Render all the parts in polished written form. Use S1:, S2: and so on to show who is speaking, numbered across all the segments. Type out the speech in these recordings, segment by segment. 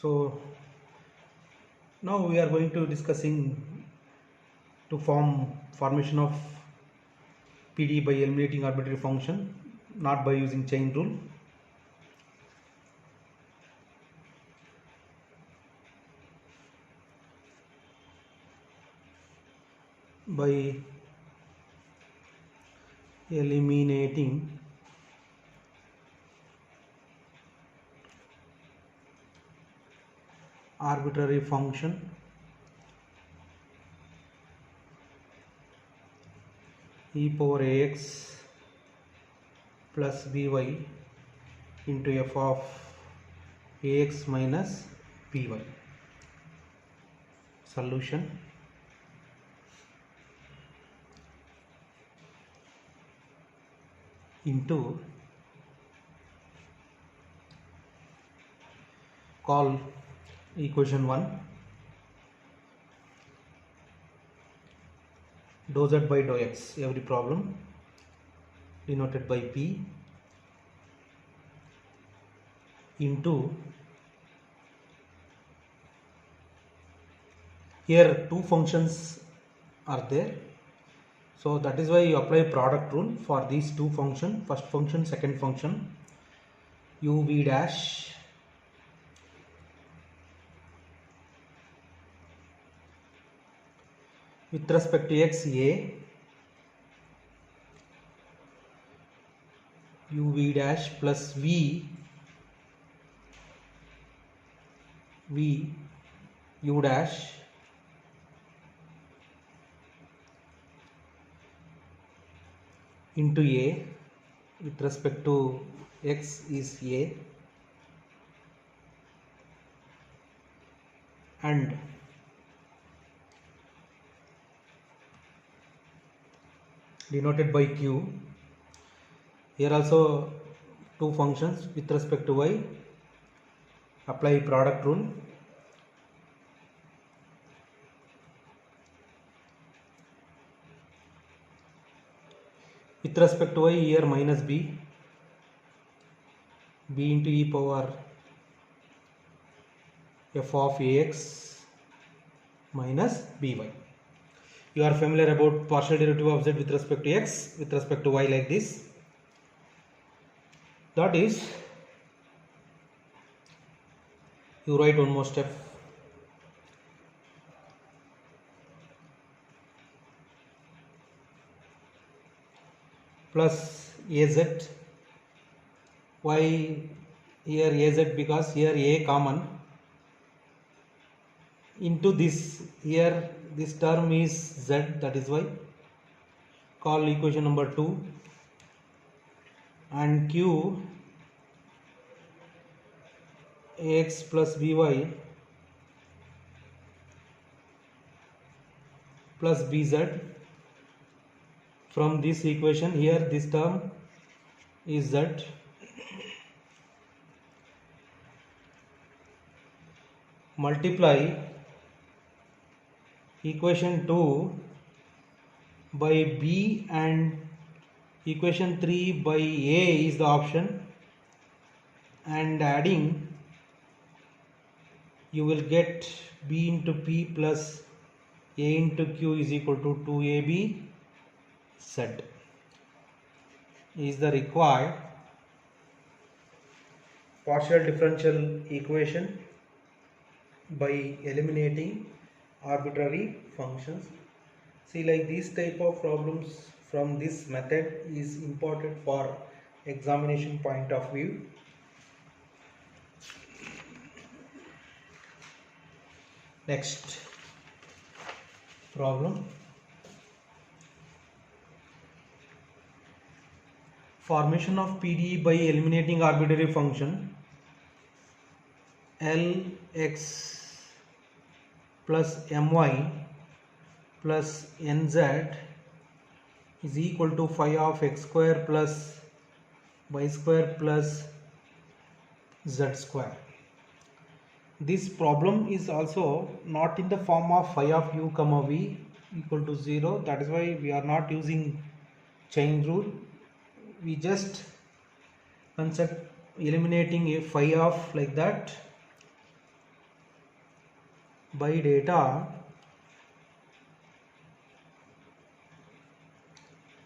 S1: So now we are going to discussing to formation of PDE by eliminating arbitrary function, not by using chain rule. By eliminating arbitrary function e power ax plus by into f of ax minus by. Solution: into call equation 1 dou z by dou x, every problem denoted by p, into here two functions are there, so that is why you apply product rule for these two functions, first function, second function. U v dash with respect to x a, u v dash plus v u dash into a with respect to x is a, and denoted by q. Here also two functions with respect to y, apply product rule. With respect to y, here minus b into e power f of ax minus by. You are familiar about partial derivative of z with respect to x with respect to y like this. That is, you write one more step. Plus az. Why here az? Because here a common. Into this, here this term is z, that is why. Call equation number 2, and q ax plus by plus bz. From this equation, here this term is z, multiply equation 2 by b and equation 3 by a is the option, and adding you will get b into p plus a into q is equal to 2ab z is the required partial differential equation by eliminating arbitrary functions. See, like these type of problems from this method is important for examination point of view. Next problem: formation of PDE by eliminating arbitrary function Lx plus my plus nz is equal to phi of x square plus y square plus z square. This problem is also not in the form of phi of u comma v equal to 0. That is why we are not using chain rule. We just concept eliminating a phi of like that by data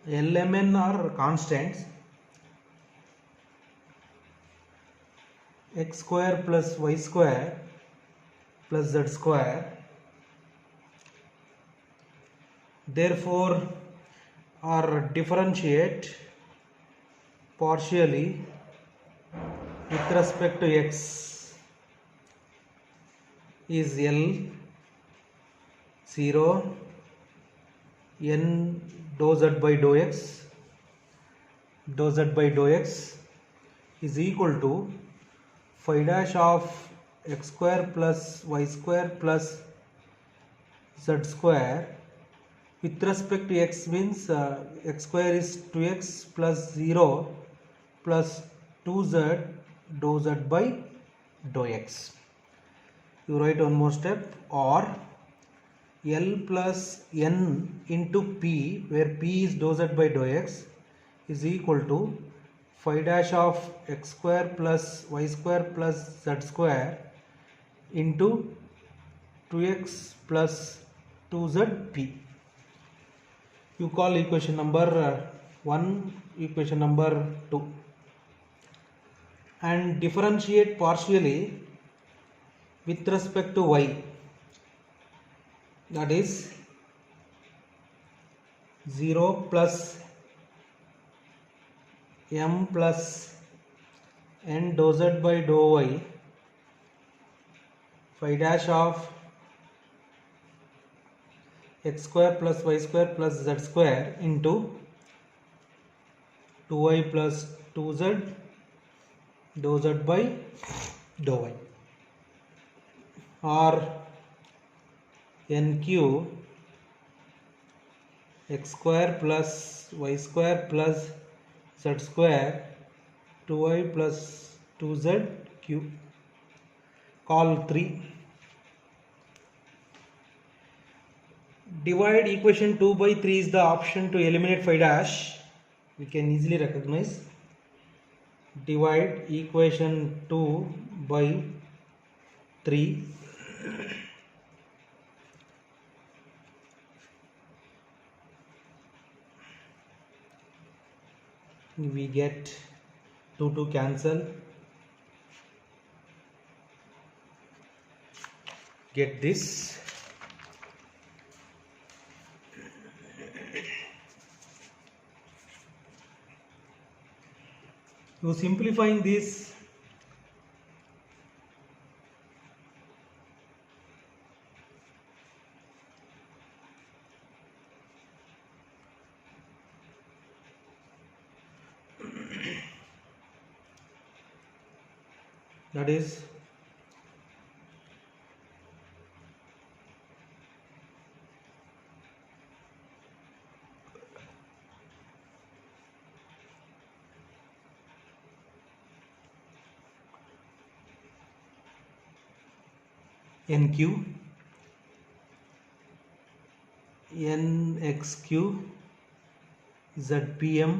S1: LMN are constants x square plus y square plus z square, therefore or differentiate partially with respect to x is L 0 n dou z by dou x is equal to phi dash of x square plus y square plus z square. With respect to x means x square is 2x plus 0 plus 2z dou z by dou x. You write one more step, or L plus n into p, where p is dou z by dou x, is equal to phi dash of x square plus y square plus z square into 2x plus 2z p. You call equation number 1 equation number 2 and differentiate partially with respect to y, that is 0 plus m plus n dou z by dou y phi dash of x square plus y square plus z square into 2y plus 2z dou z by dou y, or nq x square plus y square plus z square 2y plus 2z cube. Call 3. Divide equation 2 by 3 is the option to eliminate phi dash. We can easily recognize. Divide equation 2 by 3. We get 2 to cancel. Get this. So simplifying this, that is nq nxq zpm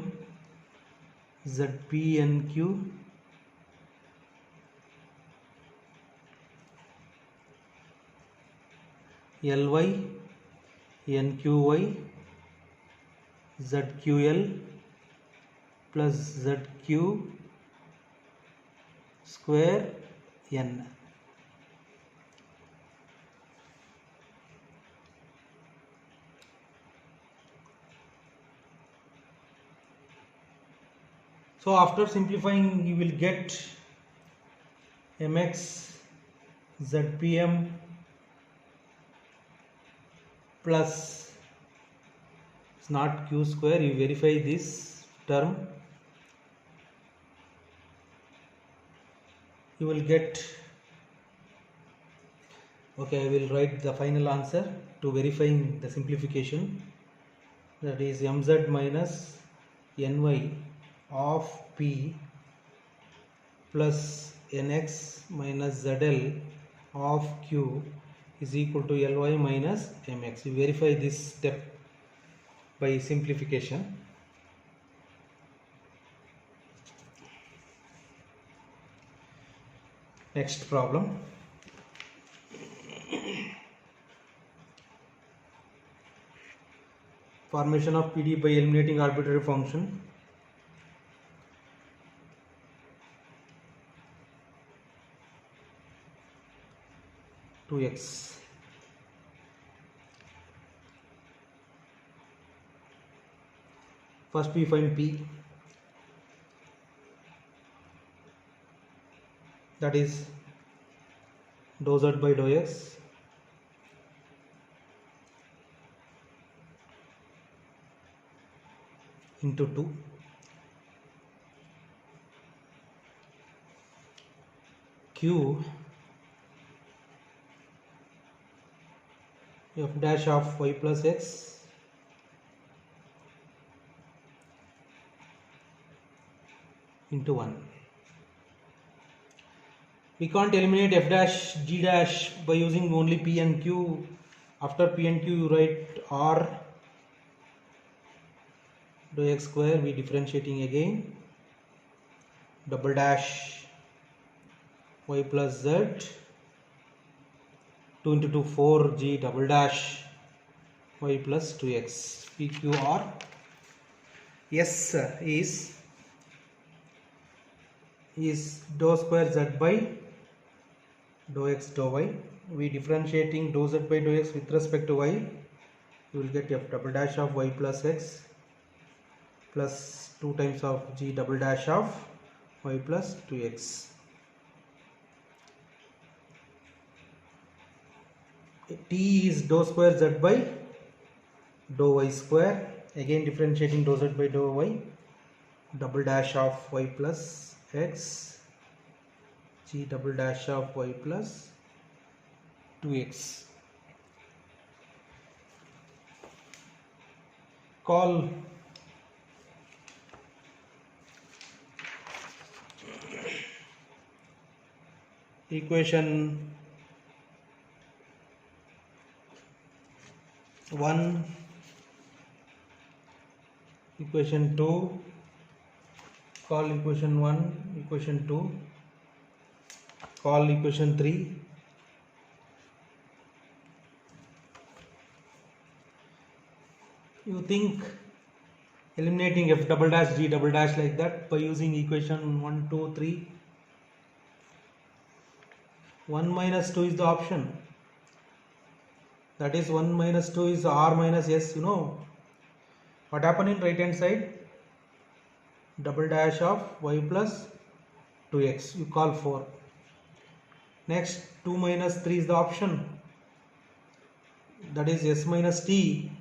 S1: zpnq ly nqy zql plus zq square n. So after simplifying, you will get mx zpm plus, it's not q square, you verify this term, you will get, okay, I will write the final answer to verifying the simplification, that is mz minus ny of p plus nx minus zl of q is equal to ly minus mx. You verify this step by simplification. Next problem. Formation of PD by eliminating arbitrary function. To x. First we find P, that is dou z by dou x into 2 Q f dash of y plus x into 1. We can't eliminate f dash g dash by using only p and q. After p and q you write r dou x square, we differentiating again, double dash y plus z 2 into 2 4 g double dash y plus 2x. PQR. S is dou square z by dou x dou y. We differentiating dou z by dou x with respect to y, you will get f double dash of y plus x plus 2 times of g double dash of y plus 2x. T is dou square z by dou y square, again differentiating dou z by dou y, double dash of y plus x g double dash of y plus 2x. Call equation 1, equation 2, call equation 1, equation 2, call equation 3. You think eliminating f double dash g double dash like that by using equation 1, 2, 3. 1 minus 2 is the option. That is 1 minus 2 is r minus s. You know what happened in right hand side? Double dash of y plus 2x, you call 4. Next 2 minus 3 is the option, that is s minus t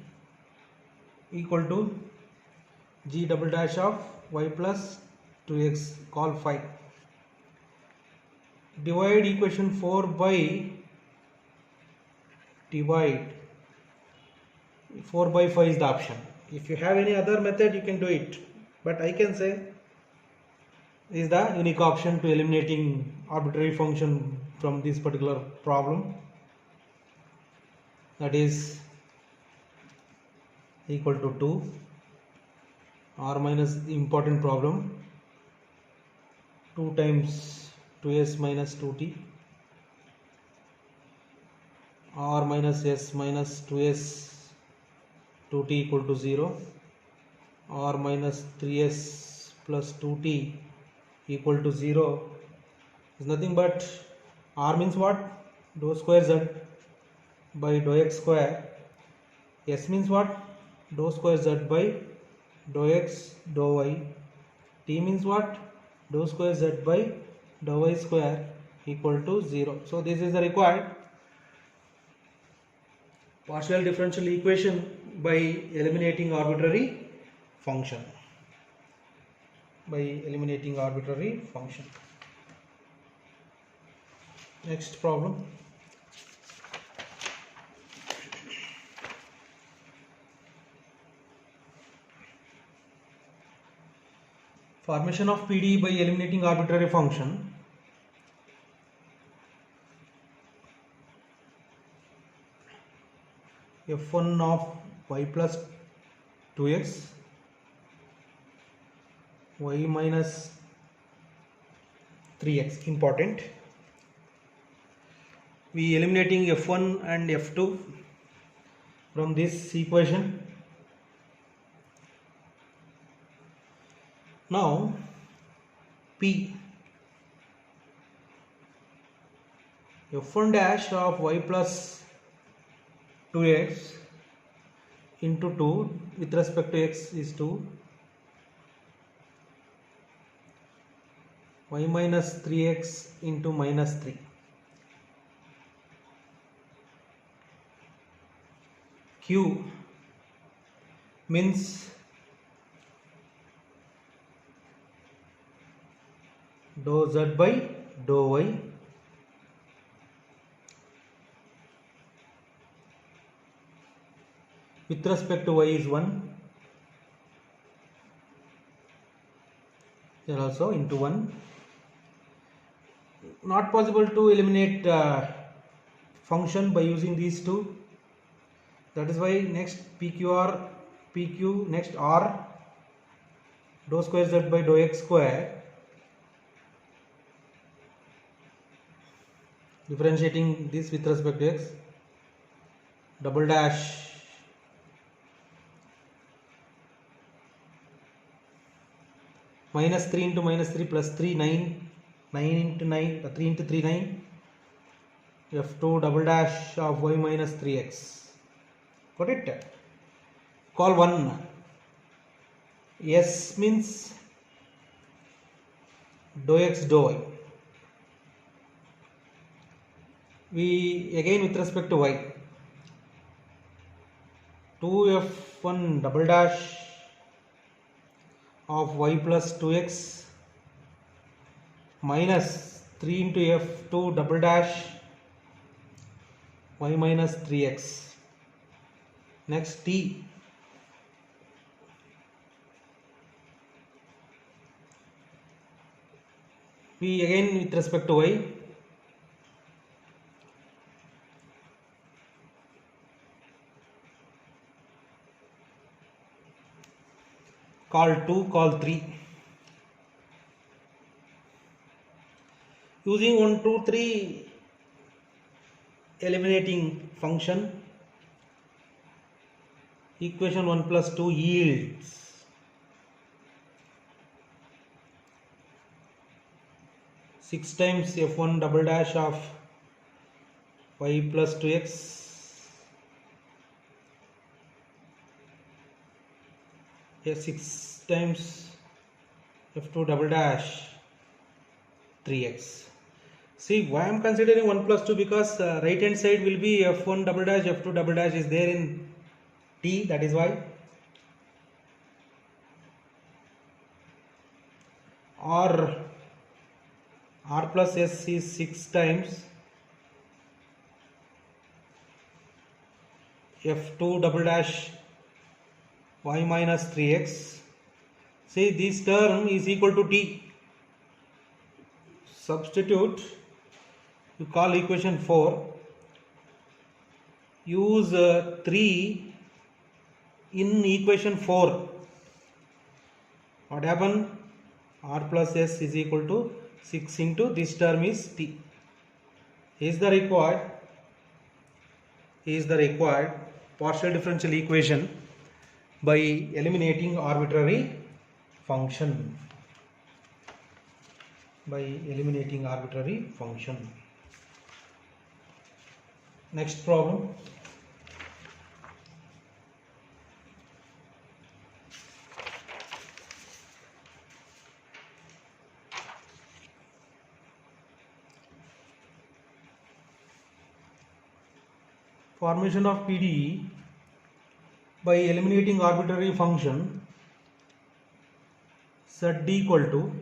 S1: equal to g double dash of y plus 2x, call 5. Divide equation 4 by divide 4 by 5 is the option. If you have any other method you can do it, but I can say is the unique option to eliminating arbitrary function from this particular problem, that is equal to 2 r minus the important problem 2 times 2s minus 2t r minus s minus 2s 2t equal to 0, r minus 3s plus 2t equal to 0 is nothing but r means what? Dou square z by dou x square. S means what? Dou square z by dou x dou y. T means what? Dou square z by dou y square equal to 0. So this is the required partial differential equation by eliminating arbitrary function. Next problem. Formation of PD by eliminating arbitrary function. f1 of y plus 2x y minus 3x, important. We eliminating f1 and f2 from this equation. Now P, f1 dash of y plus 2x into 2 with respect to x is 2, y minus 3x into minus 3. Q means dou z by dou y with respect to y is 1, here also into 1. Not possible to eliminate function by using these two. That is why next PQ next R dou square z by dou x square, differentiating this with respect to x, double dash minus 3 into minus 3 plus 3 9, 9 into 9 3 into 3 9, f2 double dash of y minus 3x. Got it? Call 1. S means dou x dou y. We again with respect to y, 2f1 double dash of y plus 2x minus 3 into f2 double dash y minus 3x. Next T, we again with respect to y, call 2, call 3. Using 1, 2, 3 eliminating function, equation 1 plus 2 yields 6 times f1 double dash of y plus 2x here 6 times f2 double dash 3x. See why I am considering 1 plus 2, because right hand side will be f1 double dash, f2 double dash is there in T, that is why. Or R plus S is 6 times f2 double dash y minus 3x. See this term is equal to T. Substitute, you call equation 4, use 3 in equation 4. What happened? R plus S is equal to 6 into this term is T. Is the required partial differential equation by eliminating arbitrary function. Next problem. Formation of PDE by eliminating arbitrary function. Set D equal to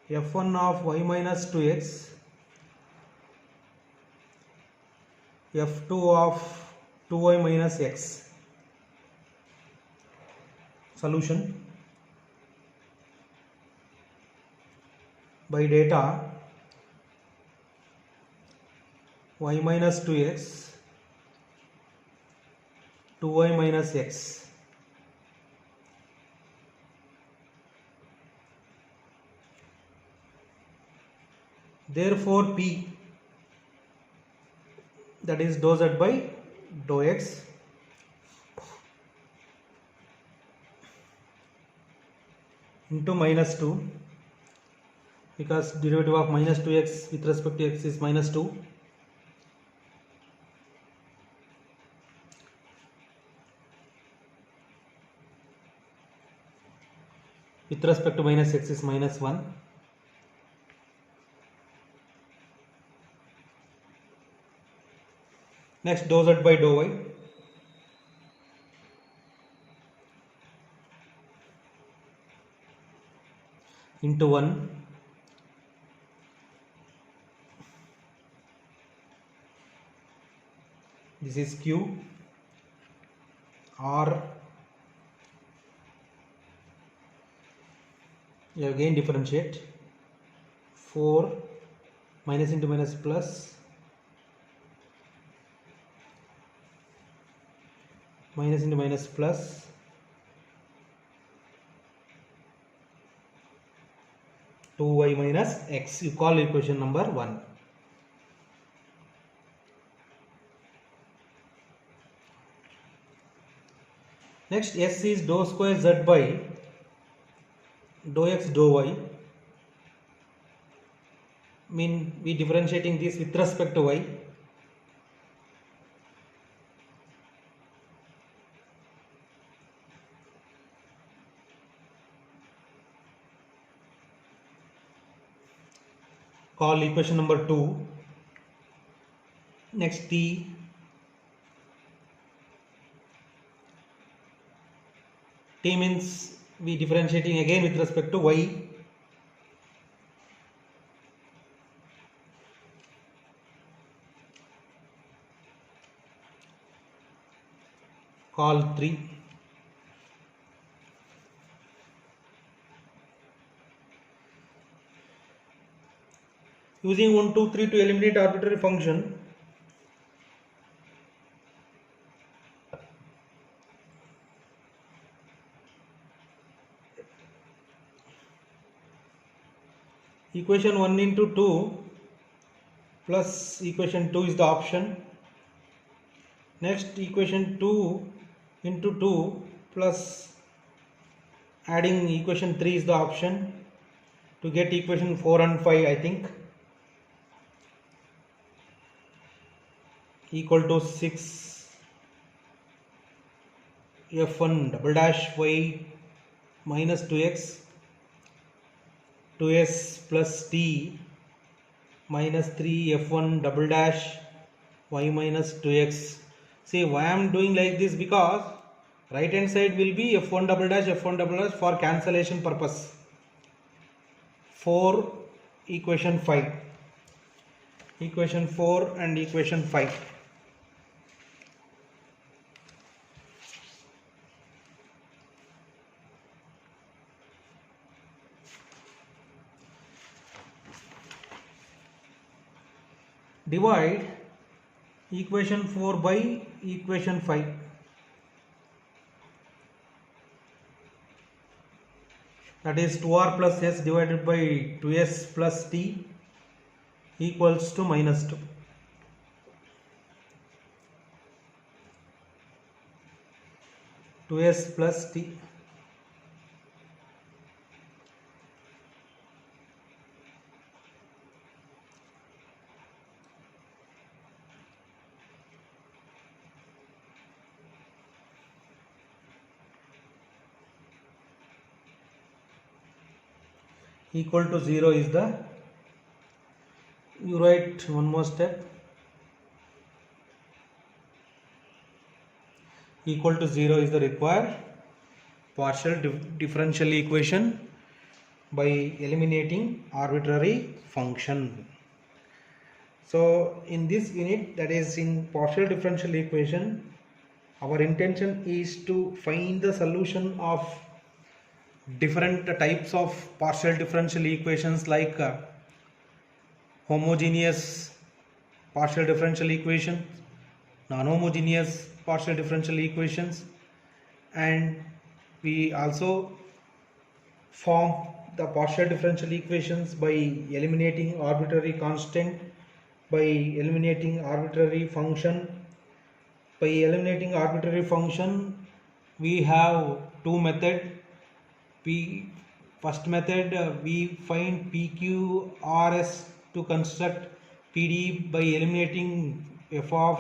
S1: f1 of y minus 2x, f2 of 2y minus x. Solution. By data, y minus 2x, 2y minus x. Therefore P, that is dou z by dou x, into minus 2, because derivative of minus 2x with respect to x is minus 2. With respect to minus x is minus 1. Next, dou z by dou y into 1 this is q r, you again differentiate 4 minus into minus plus minus into minus plus 2y minus x. You call equation number 1. Next, s is dou square z by dou x dou y. Mean we differentiating this with respect to y. Call equation number 2. Next, t means we differentiating again with respect to y. Call 3. Using 1, 2, 3 to eliminate arbitrary function. Equation 1 into 2 plus equation 2 is the option. Next, equation 2 into 2 plus adding equation 3 is the option to get equation 4 and 5, I think, equal to 6 f1 double dash y minus 2x 2s plus t minus 3 f1 double dash y minus 2x. See why I am doing like this, because right hand side will be f1 double dash for cancellation purpose. 4 equation 5, equation 4 and equation 5. Divide equation 4 by equation 5. That is 2r plus s divided by 2s plus t equals to minus 2. To s plus t. Equal to 0 is the, you write one more step, equal to 0 is the required partial differential equation by eliminating arbitrary function. So in this unit, that is in partial differential equation, our intention is to find the solution of different types of partial differential equations, like homogeneous partial differential equations, non-homogeneous partial differential equations, and we also form the partial differential equations by eliminating arbitrary constant, by eliminating arbitrary function. By eliminating arbitrary function, we have two methods. We first method we find PQRS to construct PD by eliminating f of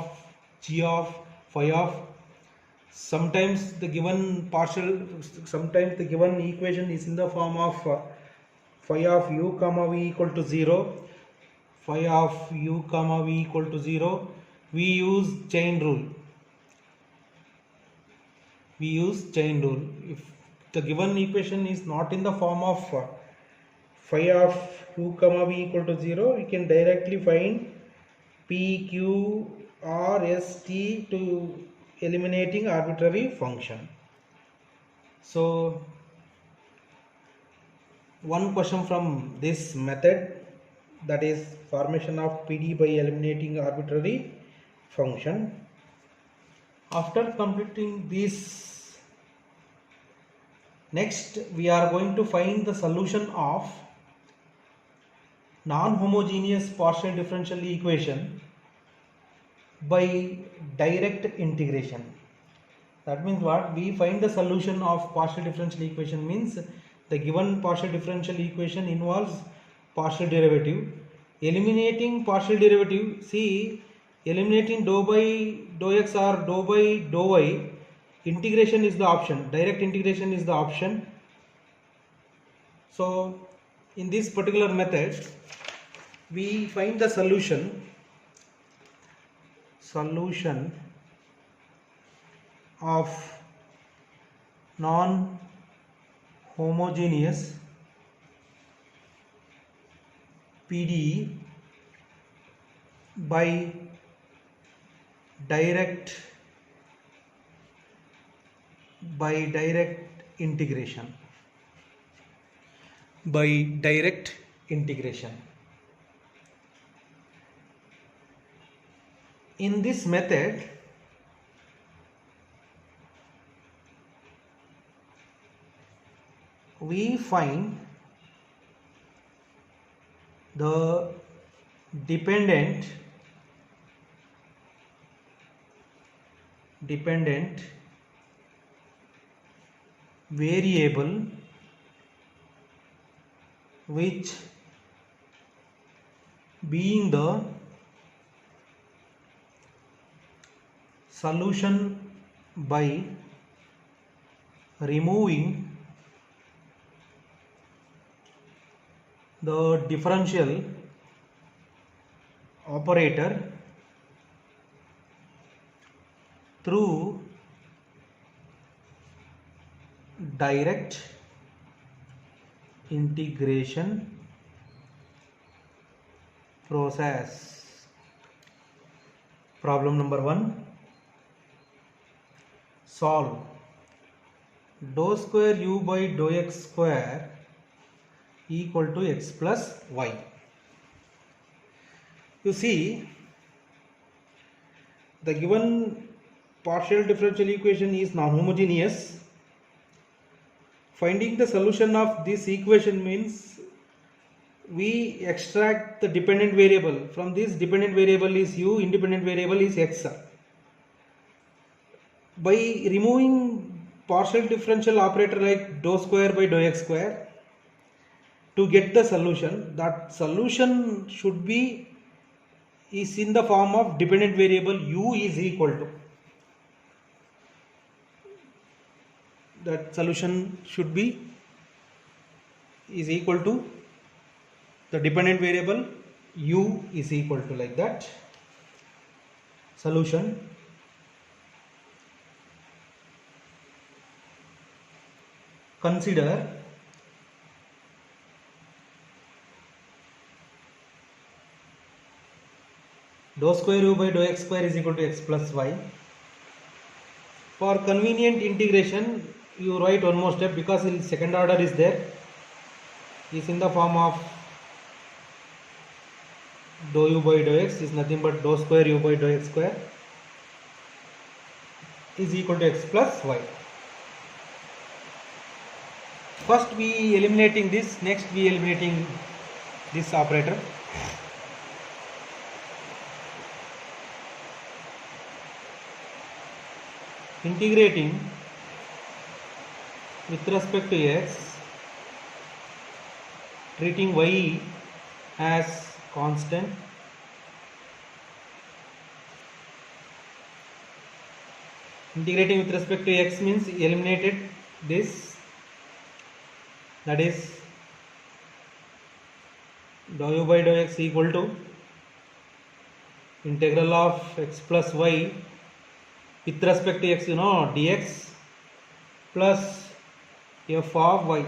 S1: g of phi of. Sometimes the given equation is in the form of phi of u comma v equal to 0, phi of u comma v equal to 0. We use chain rule. If the given equation is not in the form of phi of u comma v equal to 0, we can directly find p, q, r, s, t to eliminating arbitrary function. So one question from this method, that is formation of PD by eliminating arbitrary function. After completing this, next we are going to find the solution of non-homogeneous partial differential equation by direct integration. That means what? We find the solution of partial differential equation means the given partial differential equation involves partial derivative. Eliminating partial derivative, see, eliminating dou by dou x or dou by dou y, integration is the option, direct integration is the option. So in this particular method we find the solution of non-homogeneous PDE by direct integration. In this method we find the dependent variable which being the solution by removing the differential operator through direct integration process. Problem number 1. Solve dou square u by dou x square equal to x plus y. You see, the given partial differential equation is non-homogeneous. Finding the solution of this equation means we extract the dependent variable. From this, dependent variable is u, independent variable is x. By removing partial differential operator like dou square by dou x square, to get the solution, that solution should be is in the form of dependent variable u is equal to, that solution should be is equal to the dependent variable u is equal to, like that. Solution. Consider dou square u by dou x square is equal to x plus y. For convenient integration, you write one more step, because in second order is there, is in the form of dou u by dou x is nothing but dou square u by dou x square is equal to x plus y. First we eliminating this, next we eliminating this operator. Integrating with respect to x, treating y as constant, integrating with respect to x means eliminated this, that is dou u by dou x equal to integral of x plus y with respect to x, dx plus f of y.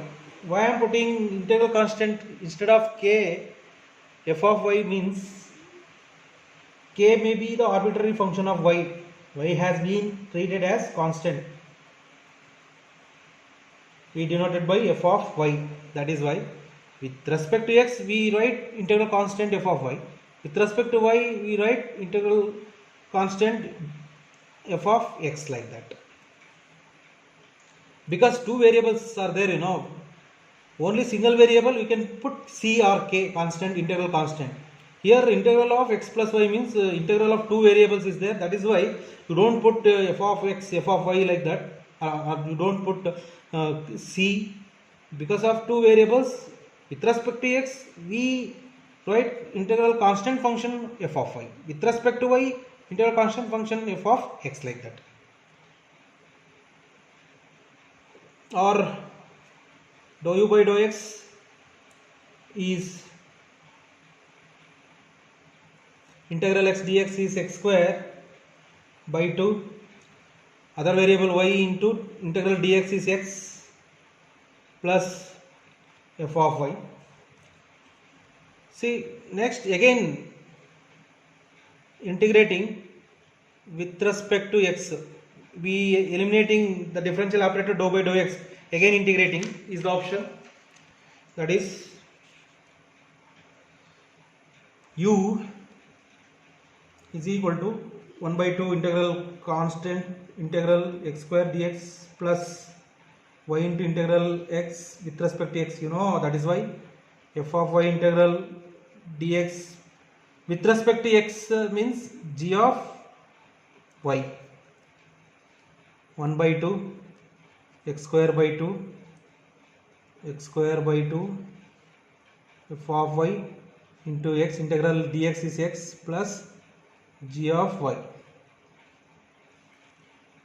S1: Why I am putting integral constant instead of k? F of y means k may be the arbitrary function of y. Y has been treated as constant. We denoted by f of y. That is why with respect to x we write integral constant f of y. With respect to y we write integral constant f of x, like that. Because two variables are there, only single variable we can put c or k, constant, integral constant. Here integral of x plus y means integral of two variables is there. That is why you don't put f of x, f of y like that, or you don't put c. Because of two variables, with respect to x we write integral constant function f of y. With respect to y, integral constant function f of x, like that. Or dou u by dou x is integral x dx is x square by 2, other variable y into integral dx is x plus f of y. See, next again integrating with respect to x, we eliminating the differential operator dou by dou x, again integrating is the option, that is u is equal to 1 by 2 integral constant integral x square dx plus y into integral x with respect to x, that is why f of y integral dx with respect to x means g of y, 1 by 2 x square by 2 f of y into x integral dx is x plus g of y,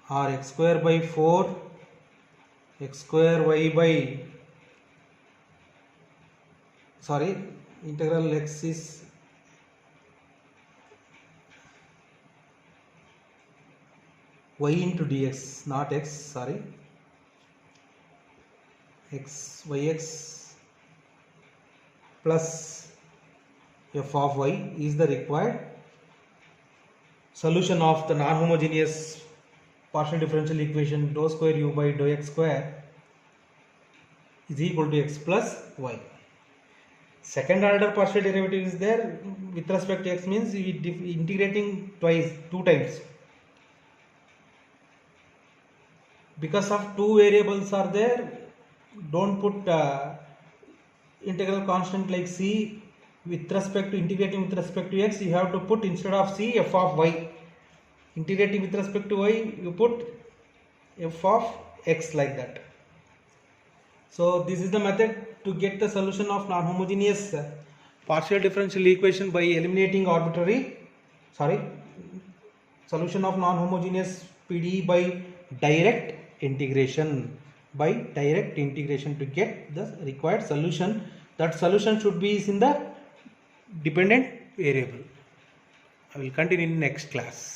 S1: or x square by 4 x square y by, sorry, integral x is y into dx, not x, sorry, x yx plus f of y is the required solution of the non-homogeneous partial differential equation dou square u by dou x square is equal to x plus y. Second order partial derivative is there with respect to x means we integrating two times. Because of two variables are there, don't put integral constant like c with respect to integrating with respect to x, you have to put instead of c f of y. Integrating with respect to y, you put f of x, like that. So this is the method to get the solution of non-homogeneous partial differential equation by eliminating solution of non-homogeneous PDE by direct integration. To get the required solution. That solution should be in the dependent variable. I will continue in next class.